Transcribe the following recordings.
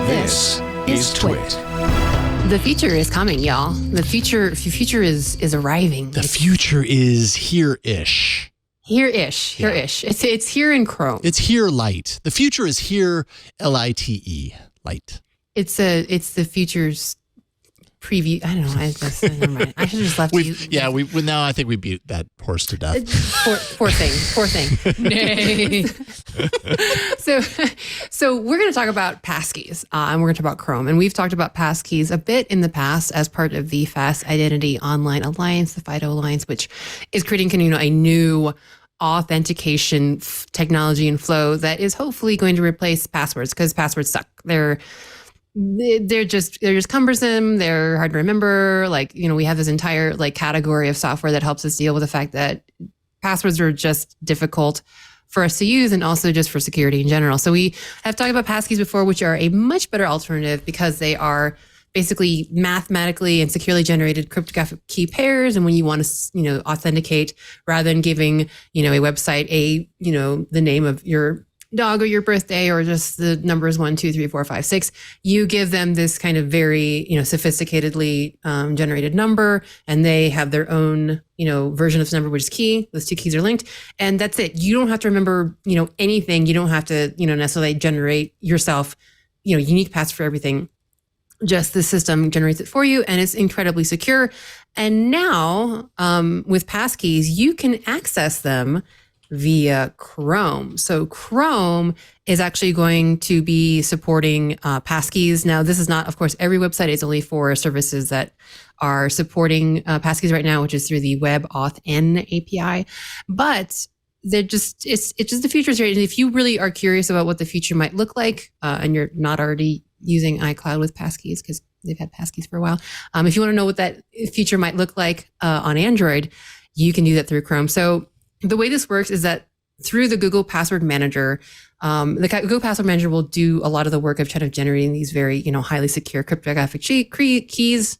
This is TWiT. The future is coming, y'all. The future is arriving. The future is here-ish. Here-ish. It's here in Chrome. It's here light. The future is here, L-I-T-E, light. It's the future's preview. I don't know. Never mind. I should have just left you. Yeah, now I think we beat that horse to death. Poor thing. Nay. So we're going to talk about Passkeys, and we're going to talk about Chrome. And we've talked about Passkeys a bit in the past as part of the Fast Identity Online Alliance, the FIDO Alliance, which is creating a new authentication technology and flow that is hopefully going to replace passwords, because passwords suck. They're just cumbersome. They're hard to remember. We have this entire category of software that helps us deal with the fact that passwords are just difficult for us to use, and also just for security in general. So we have talked about Passkeys before, which are a much better alternative because they are basically mathematically and securely generated cryptographic key pairs. And when you want to, authenticate, rather than giving, a website the name of your dog or your birthday or just the numbers 1, 2, 3, 4, 5, 6, you give them this kind of very, sophisticatedly generated number, and they have their own, version of this number, which is key. Those two keys are linked, and that's it. You don't have to remember, anything. You don't have to, necessarily generate yourself, unique paths for everything. Just the system generates it for you, and it's incredibly secure. And now, with Passkeys, you can access them via Chrome. So Chrome is actually going to be supporting Passkeys. Now, this is not, of course, every website. It's only for services that are supporting Passkeys right now, which is through the WebAuthn API. But it's just the future is here. And if you really are curious about what the future might look like, and you're not already using iCloud with Passkeys, because they've had Passkeys for a while, if you want to know what that future might look like on Android, you can do that through Chrome. So the way this works is that through the Google Password Manager, the Google Password Manager will do a lot of the work of generating these very, highly secure cryptographic keys. Cryptographic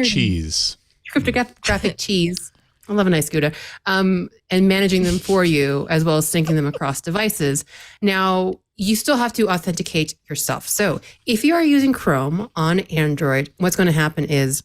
cheese. Cryptographic cheese. I love a nice Gouda. And managing them for you, as well as syncing them across devices. Now, you still have to authenticate yourself. So if you are using Chrome on Android, what's going to happen is,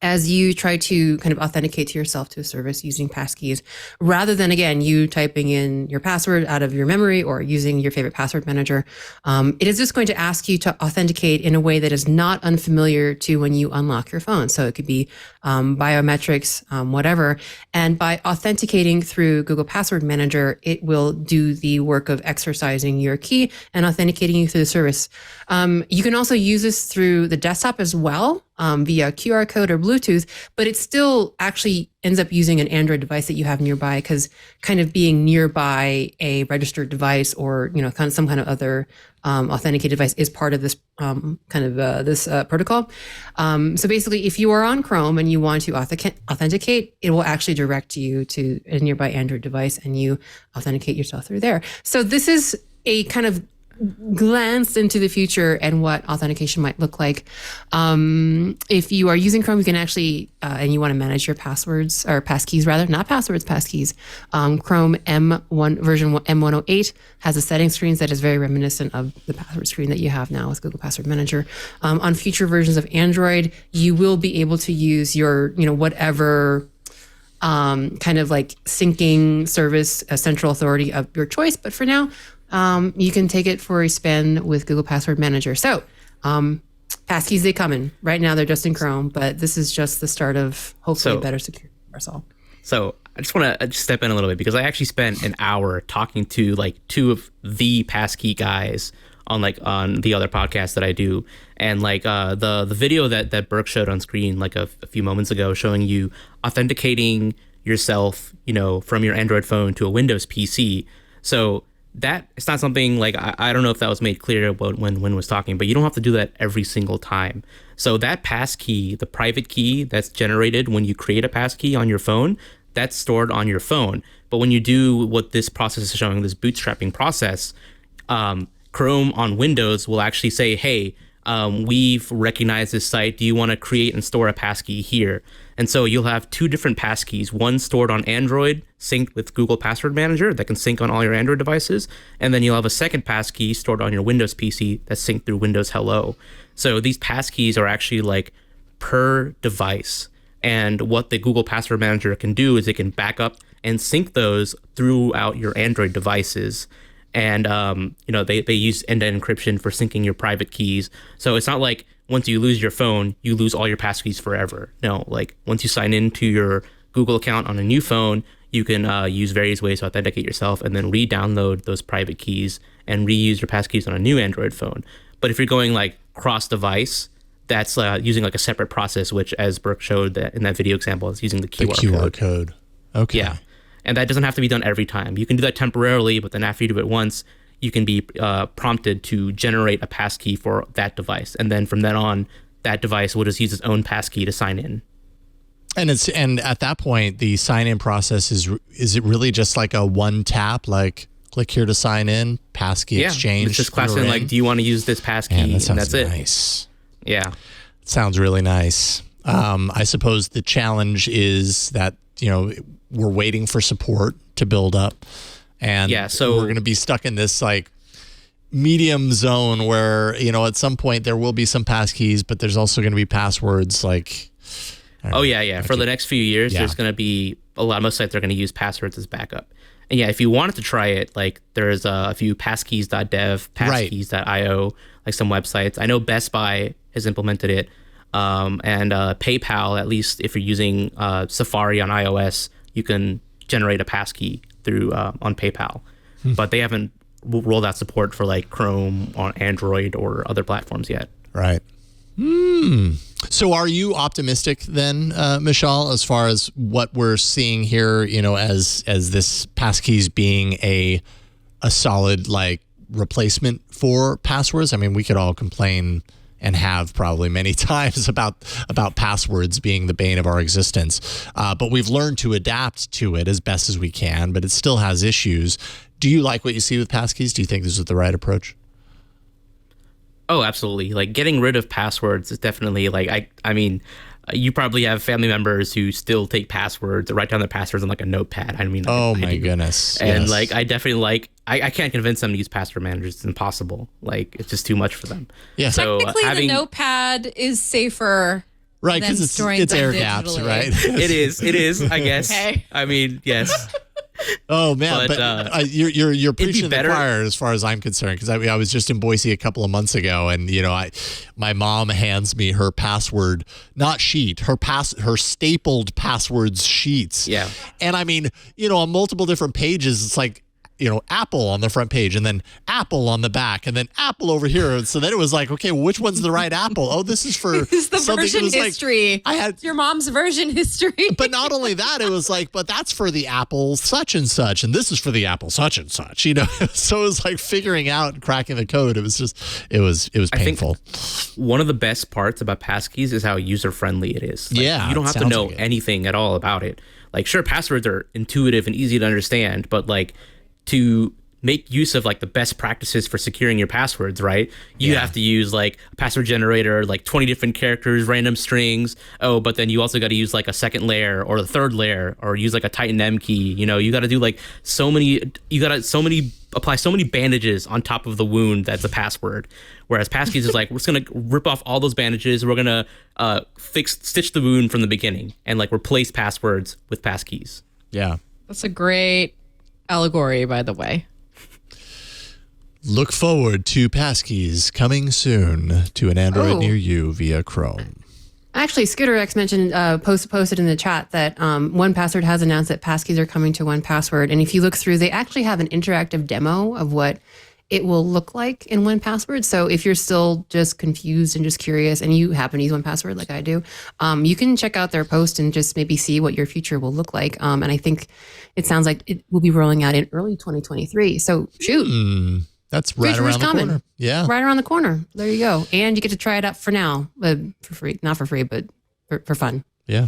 as you try to kind of authenticate to yourself to a service using Passkeys, rather than, again, you typing in your password out of your memory or using your favorite password manager, it is just going to ask you to authenticate in a way that is not unfamiliar to when you unlock your phone. So it could be biometrics, whatever. And by authenticating through Google Password Manager, it will do the work of exercising your key and authenticating you through the service. You can also use this through the desktop as well, via QR code or Bluetooth, but it still actually ends up using an Android device that you have nearby, because kind of being nearby a registered device or, some kind of other authenticated device is part of this this protocol. So basically, if you are on Chrome and you want to authenticate, it will actually direct you to a nearby Android device, and you authenticate yourself through there. So this is a kind of glance into the future and what authentication might look like. If you are using Chrome, you can actually, and you want to manage your passwords, or passkeys rather, not passwords, passkeys. Chrome version M108 has a settings screen that is very reminiscent of the password screen that you have now with Google Password Manager. On future versions of Android, you will be able to use your, whatever kind of syncing service, a central authority of your choice. But for now, you can take it for a spin with Google Password Manager. So, Passkeys, they coming. Right now, they're just in Chrome, but this is just the start of hopefully better security for us all. So, I just want to step in a little bit, because I actually spent an hour talking to two of the Passkey guys on the other podcast that I do, and the video that Burke showed on screen a few moments ago, showing you authenticating yourself, from your Android phone to a Windows PC. So that it's not something I don't know if that was made clear when was talking, but you don't have to do that every single time. So that passkey, the private key that's generated when you create a passkey on your phone, that's stored on your phone. But when you do what this process is showing, this bootstrapping process, Chrome on Windows will actually say, hey, we've recognized this site. Do you want to create and store a passkey here? And so you'll have two different passkeys, one stored on Android, synced with Google Password Manager that can sync on all your Android devices. And then you'll have a second passkey stored on your Windows PC that's synced through Windows Hello. So these passkeys are actually like per device. And what the Google Password Manager can do is it can back up and sync those throughout your Android devices. And, they use end-to-end encryption for syncing your private keys. So it's not like once you lose your phone, you lose all your passkeys forever. No, like once you sign into your Google account on a new phone, you can use various ways to authenticate yourself and then re-download those private keys and reuse your passkeys on a new Android phone. But if you're going like cross-device, that's using like a separate process, which, as Brooke showed that in that video example, is using the QR code. Okay. Yeah. And that doesn't have to be done every time. You can do that temporarily, but then after you do it once, you can be prompted to generate a passkey for that device. And then from then on, that device will just use its own passkey to sign in. And at that point, the sign-in process is it really just like a one tap, like click here to sign in, passkey exchange? It's just classic, like, do you want to use this passkey? Man, that sounds and that's it. Nice. Yeah. It sounds really nice. I suppose the challenge is that, we're waiting for support to build up. And so we're going to be stuck in this like medium zone where, at some point there will be some passkeys, but there's also going to be passwords like. For the next few years, there's going to be most sites are going to use passwords as backup. And if you wanted to try it, like there's a few passkeys.dev, passkeys.io, like some websites. I know Best Buy has implemented it. And PayPal, at least if you're using Safari on iOS, you can generate a passkey through on PayPal. But they haven't rolled out support for like Chrome on Android or other platforms yet. Right. So are you optimistic then, Mishaal, as far as what we're seeing here, as this passkeys being a solid like replacement for passwords? I mean, we could all complain and have probably many times about passwords being the bane of our existence. But we've learned to adapt to it as best as we can, but it still has issues. Do you like what you see with passkeys? Do you think this is the right approach? Oh, absolutely. Like getting rid of passwords is definitely like, I mean, you probably have family members who still take passwords or write down their passwords on like a notepad. I mean, oh my goodness. And like, I definitely I can't convince them to use password managers. It's impossible. Like, it's just too much for them. Yeah. So technically, the notepad is safer. Right, because it's air gaps, right? It is, I guess. Okay. I mean, yes. Oh man, but you're preaching the choir as far as I'm concerned, because I was just in Boise a couple of months ago, and my mom hands me her password her stapled passwords sheets. Yeah, and I mean, on multiple different pages, it's like, Apple on the front page and then Apple on the back and then Apple over here. And so then it was like, okay, well, which one's the right Apple? Oh, this is for it's the version history. Like, I had your mom's version history. But not only that, it was like, but that's for the Apple such and such, and this is for the Apple such and such. So it was like figuring out and cracking the code. It was just, it was painful. I think one of the best parts about Passkeys is how user friendly it is. Like, yeah, you don't have to know anything at all about it. Like, sure, passwords are intuitive and easy to understand, but like, to make use of like the best practices for securing your passwords, right? You have to use like a password generator, like 20 different characters, random strings. Oh, but then you also got to use like a second layer or a third layer, or use like a Titan M key. You got to do like apply so many bandages on top of the wound that's a password. Whereas Passkeys is like, we're just going to rip off all those bandages. We're going to stitch the wound from the beginning and like replace passwords with Passkeys. Yeah. That's a great allegory, by the way. Look forward to Passkeys coming soon to an Android near you via Chrome. Actually, ScooterX mentioned, posted in the chat that 1Password has announced that Passkeys are coming to 1Password. And if you look through, they actually have an interactive demo of what it will look like in 1Password. So if you're still just confused and just curious and you happen to use 1Password like I do, you can check out their post and just maybe see what your future will look like. And I think it sounds like it will be rolling out in early 2023. So shoot. That's right around the corner. Yeah. Right around the corner. There you go. And you get to try it out for now, for free. Not for free, but for fun. Yeah.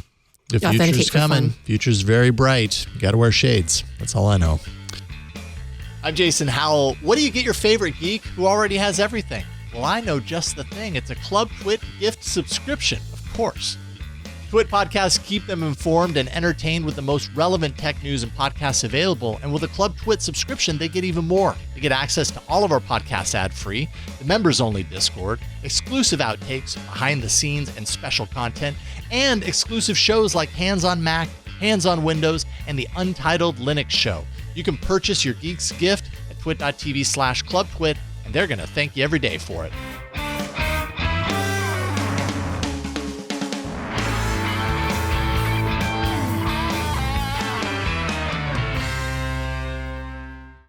The future's coming. Future's very bright. You got to wear shades. That's all I know. I'm Jason Howell. What do you get your favorite geek who already has everything? Well, I know just the thing. It's a Club TWiT gift subscription, of course. TWiT podcasts keep them informed and entertained with the most relevant tech news and podcasts available. And with a Club TWiT subscription, they get even more. They get access to all of our podcasts ad-free, the members-only Discord, exclusive outtakes, behind the scenes, and special content, and exclusive shows like Hands on Mac, Hands on Windows, and the Untitled Linux Show. You can purchase your Geeks gift at twit.tv/clubtwit, and they're going to thank you every day for it.